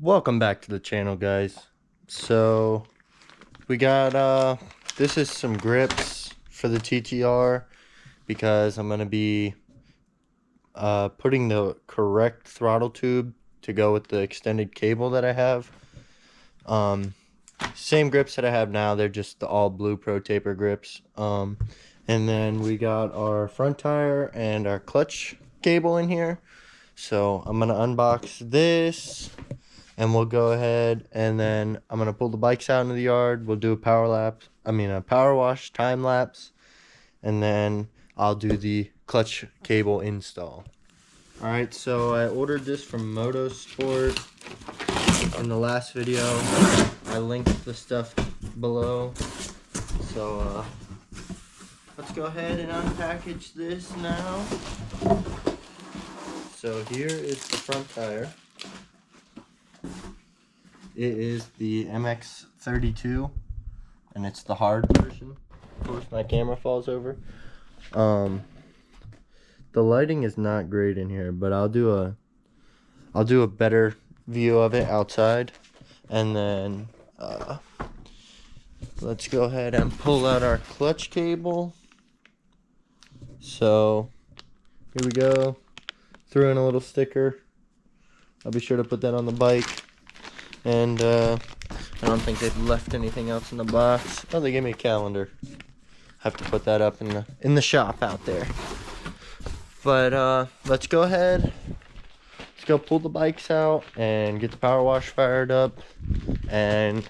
Welcome back to the channel, guys. So we got this is some grips for the TTR because I'm gonna be putting the correct throttle tube to go with the extended cable that I have. Same grips that I have now, they're just the all blue Pro Taper grips. And then we got our front tire and our clutch cable in here. So I'm gonna unbox this and we'll go ahead and then I'm gonna pull the bikes out into the yard. We'll do a a power wash time lapse, and then I'll do the clutch cable install. All right, so I ordered this from Motorsport in the last video. I linked the stuff below. So let's go ahead and unpackage this now. So here is the front tire. It is the MX32, and it's the hard version. Of course, my camera falls over. The lighting is not great in here, but I'll do a better view of it outside, and then let's go ahead and pull out our clutch cable. So here we go. Threw in a little sticker. I'll be sure to put that on the bike. And I don't think they've left anything else in the box. Oh, they gave me a calendar. Have to put that up in the shop out there. But let's go ahead. Let's go pull the bikes out and get the power wash fired up, and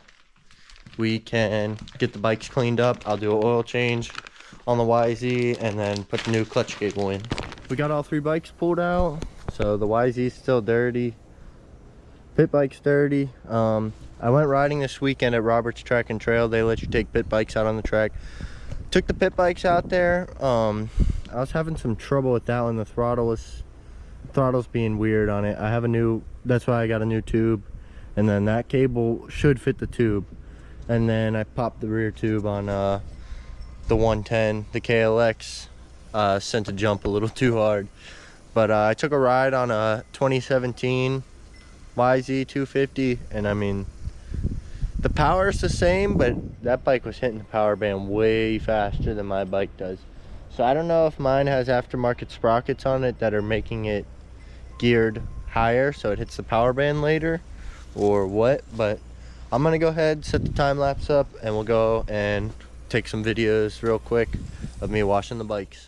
we can get the bikes cleaned up. I'll do an oil change on the YZ and then put the new clutch cable in. We got all three bikes pulled out. So the YZ's still dirty. Pit bike's dirty. I went riding this weekend at Roberts Track and Trail. They let you take pit bikes out on the track. Took the pit bikes out there. I was having some trouble with that one. The throttle's being weird on it. That's why I got a new tube, and then that cable should fit the tube. And then I popped the rear tube on the 110. The KLX sent a jump a little too hard. But I took a ride on a 2017 YZ 250, and I mean, the power is the same, but that bike was hitting the power band way faster than my bike does. So I don't know if mine has aftermarket sprockets on it that are making it geared higher so it hits the power band later, or what. But I'm gonna go ahead, set the time lapse up, and we'll go and take some videos real quick of me washing the bikes.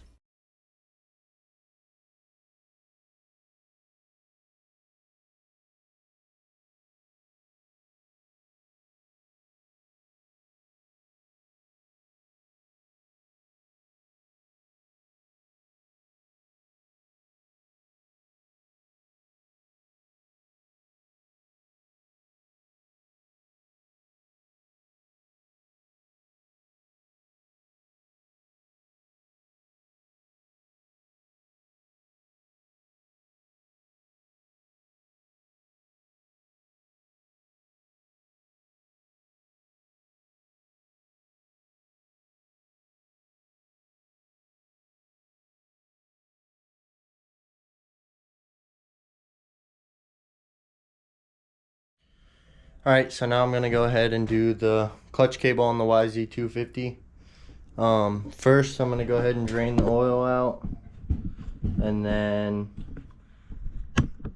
Alright, so now I'm gonna go ahead and do the clutch cable on the YZ250. First I'm gonna go ahead and drain the oil out, and then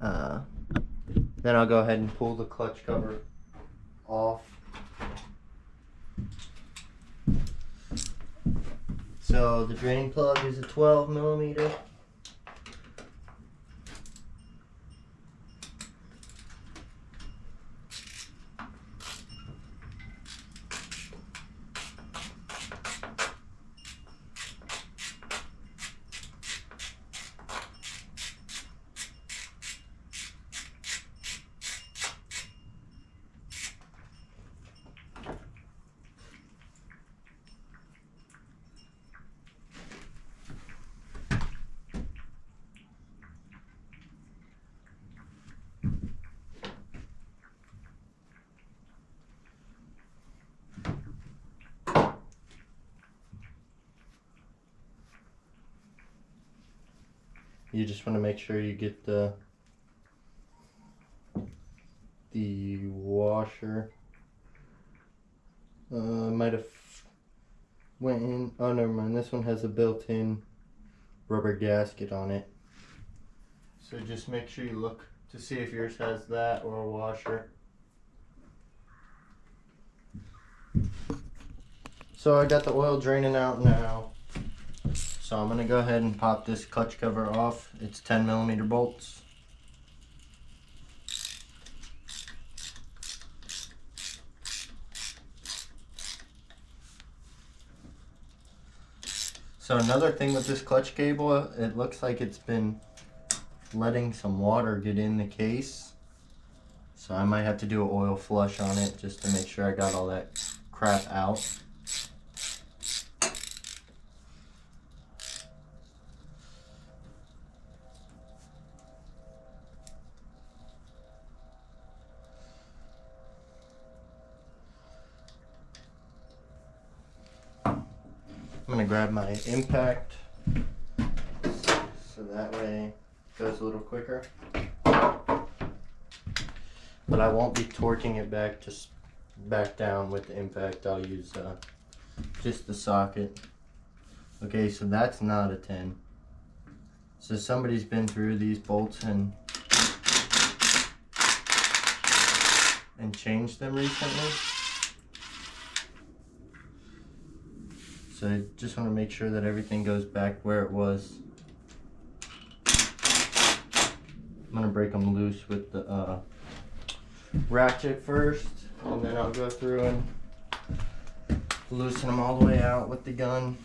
I'll go ahead and pull the clutch cover off. So the drain plug is a 12 millimeter. You just want to make sure you get the the washer. Might have went in. Oh, never mind. This one has a built-in rubber gasket on it. So just make sure you look to see if yours has that or a washer. So I got the oil draining out now. So I'm gonna go ahead and pop this clutch cover off. It's 10mm bolts. So another thing with this clutch cable, it looks like it's been letting some water get in the case. So I might have to do an oil flush on it just to make sure I got all that crap out. I'm gonna grab my impact so that way it goes a little quicker. But I won't be torquing it back down with the impact. I'll use just the socket. Okay, so that's not a 10. So somebody's been through these bolts and changed them recently. So I just want to make sure that everything goes back where it was. I'm going to break them loose with the ratchet first, and then I'll go through and loosen them all the way out with the gun.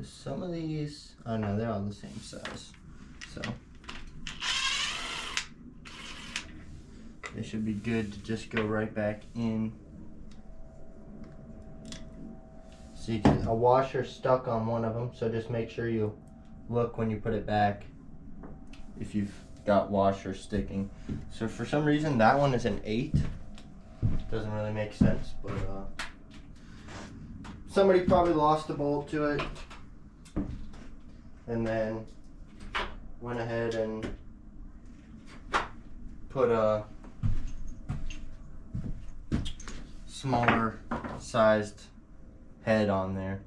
Some of these, oh no, they're all the same size, so they should be good to just go right back in. See, a washer stuck on one of them, so just make sure you look when you put it back if you've got washer sticking. So for some reason that one is an 8. Doesn't really make sense, but somebody probably lost a bolt to it and then went ahead and put a smaller sized head on there.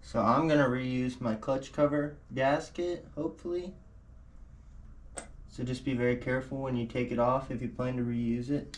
So I'm gonna reuse my clutch cover gasket, hopefully. So just be very careful when you take it off if you plan to reuse it.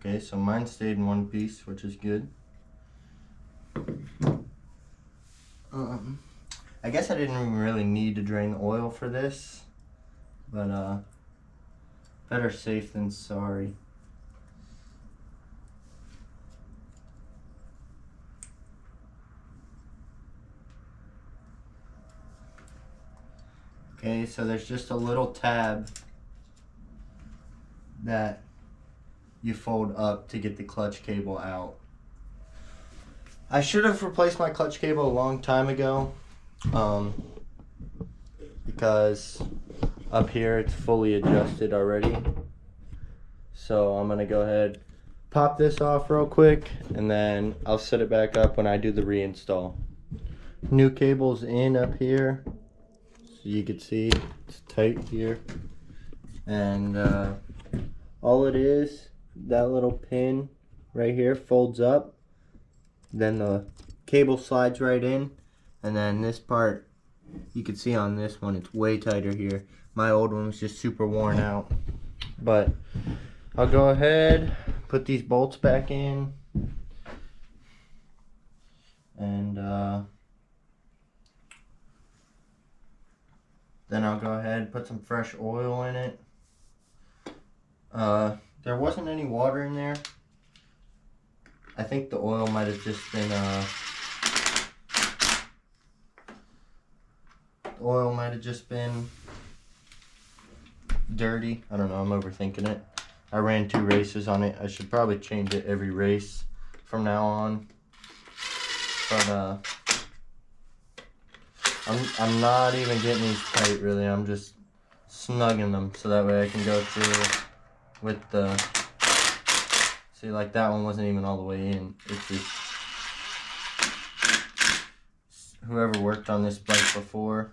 Okay, so mine stayed in one piece, which is good. I guess I didn't even really need to drain the oil for this, but better safe than sorry. Okay, so there's just a little tab that you fold up to get the clutch cable out. I should have replaced my clutch cable a long time ago. because up here it's fully adjusted already. So I'm gonna go ahead, pop this off real quick, and then I'll set it back up when I do the reinstall. New cable's in up here, so you can see it's tight here. And all it is, that little pin right here folds up, then the cable slides right in, and then this part, you can see on this one, it's way tighter here. My old one was just super worn out. But I'll go ahead, put these bolts back in, and then I'll go ahead and put some fresh oil in it. There wasn't any water in there. I think the oil might have just been dirty. I don't know, I'm overthinking it. I ran 2 races on it. I should probably change it every race from now on. But I'm not even getting these tight really. I'm just snugging them so that way I can go through with the, see, like that one wasn't even all the way in. It's just, whoever worked on this bike before,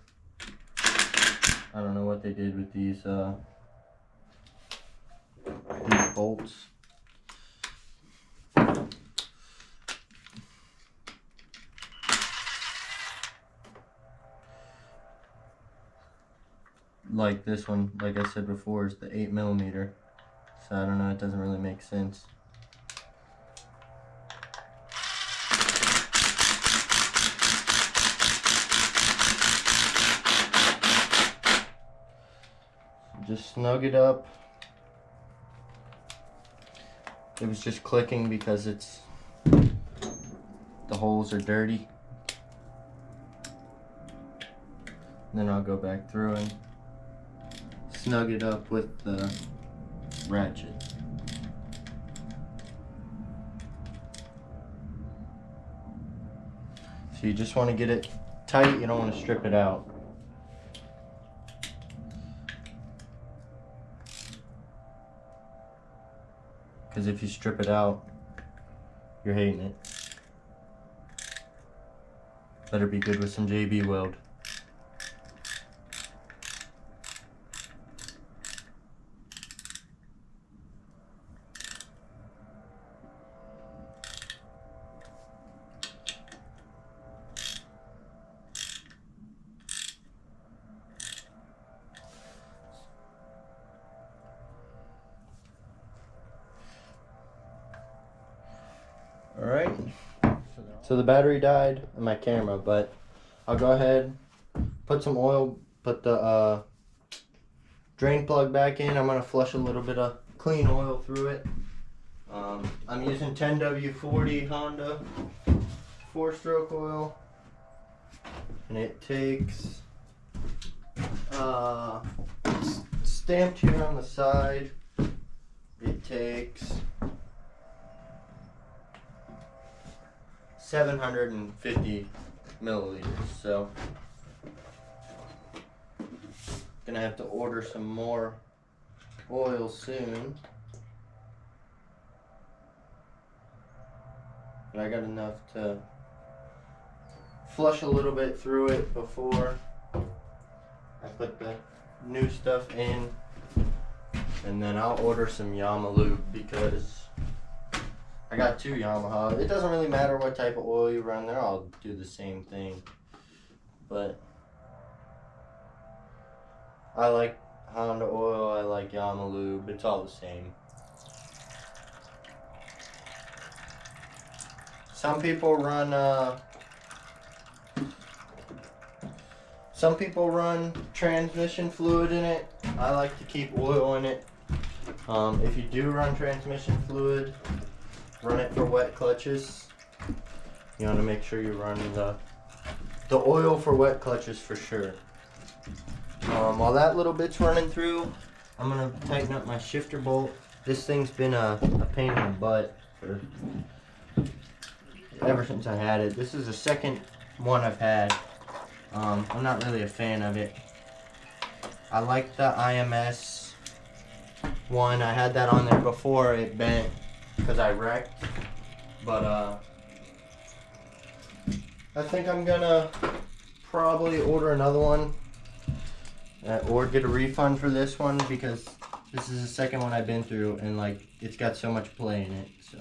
I don't know what they did with these bolts. Like this one, like I said before, is the 8mm. So I don't know, it doesn't really make sense. Just snug it up. It was just clicking because it's, the holes are dirty. And then I'll go back through and snug it up with the ratchet. So you just want to get it tight, you don't want to strip it out. Because if you strip it out, you're hating it. Better be good with some JB Weld. Alright, so the battery died in my camera, but I'll go ahead, put some oil, put the drain plug back in. I'm going to flush a little bit of clean oil through it. I'm using 10W40 Honda 4-stroke oil, and it takes, it's stamped here on the side, it takes 750 milliliters, so gonna have to order some more oil soon. But I got enough to flush a little bit through it before I put the new stuff in, and then I'll order some Yamalube because I got 2 Yamaha. It doesn't really matter what type of oil you run, they're all do the same thing. But I like Honda oil, I like Yamalube, it's all the same. Some people run transmission fluid in it. I like to keep oil in it. If you do run transmission fluid, run it for wet clutches. You want to make sure you run the oil for wet clutches for sure. While that little bit's running through, I'm going to tighten up my shifter bolt. This thing's been a pain in the butt for ever since I had it. This is the second one I've had. I'm not really a fan of it. I like the IMS one. I had that on there before it bent because I wrecked. But I think I'm gonna probably order another one or get a refund for this one because this is the second one I've been through and like it's got so much play in it. So.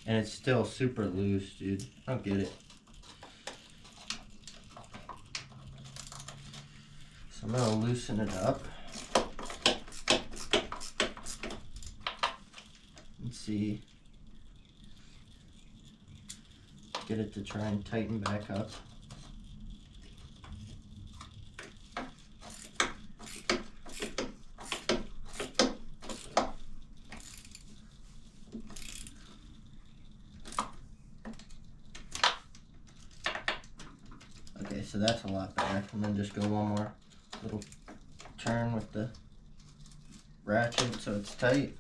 And it's still super loose, dude. I don't get it. So I'm gonna loosen it up. And see. Get it to try and tighten back up. Okay, so that's a lot better. And then just go one more little turn with the ratchet so it's tight.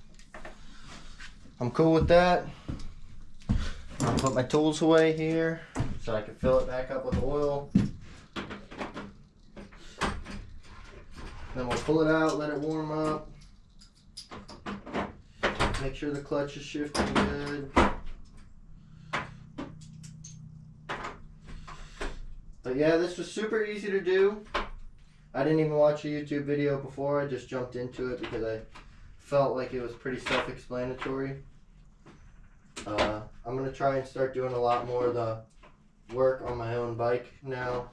I'm cool with that. I'll put my tools away here so I can fill it back up with oil. Then we'll pull it out, let it warm up. Make sure the clutch is shifting good. But yeah, this was super easy to do. I didn't even watch a YouTube video before. I just jumped into it because I felt like it was pretty self-explanatory. I'm going to try and start doing a lot more of the work on my own bike now.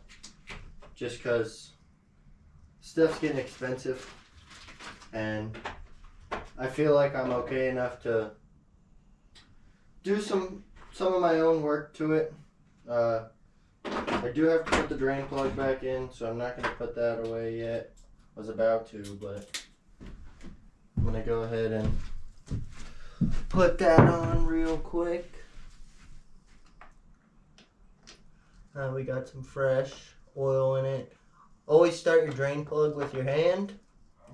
Just because stuff's getting expensive. And I feel like I'm okay enough to do some of my own work to it. I do have to put the drain plug back in, so I'm not going to put that away yet. I was about to, but I'm going to go ahead and put that on real quick. We got some fresh oil in it. Always start your drain plug with your hand.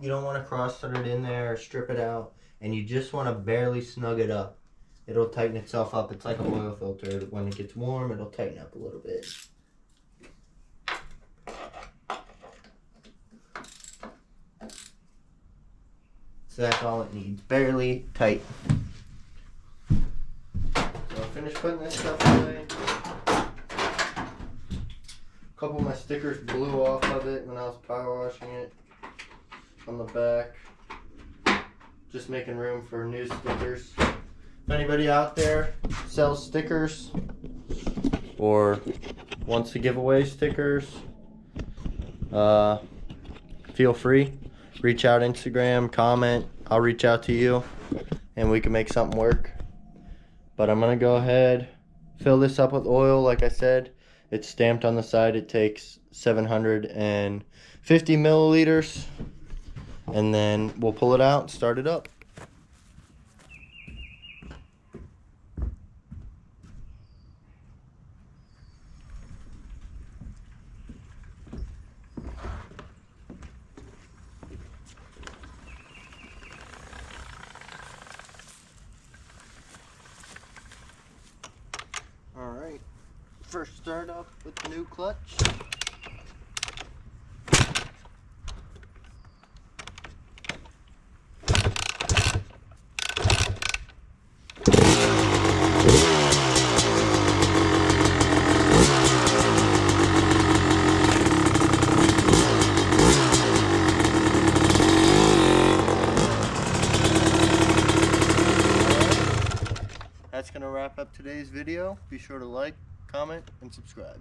You don't want to cross thread it in there or strip it out, and you just want to barely snug it up. It'll tighten itself up. It's like an oil filter. When it gets warm, it'll tighten up a little bit. So that's all it needs. Barely tight. So I'll finish putting this stuff away. A couple of my stickers blew off of it when I was power washing it on the back. Just making room for new stickers. If anybody out there sells stickers or wants to give away stickers, feel free. Reach out Instagram, comment. I'll reach out to you and we can make something work. But I'm going to go ahead, fill this up with oil. Like I said, it's stamped on the side. It takes 750 milliliters. And then we'll pull it out and start it up. Alright, first start up with the new clutch. That's going to wrap up today's video. Be sure to like, comment, and subscribe.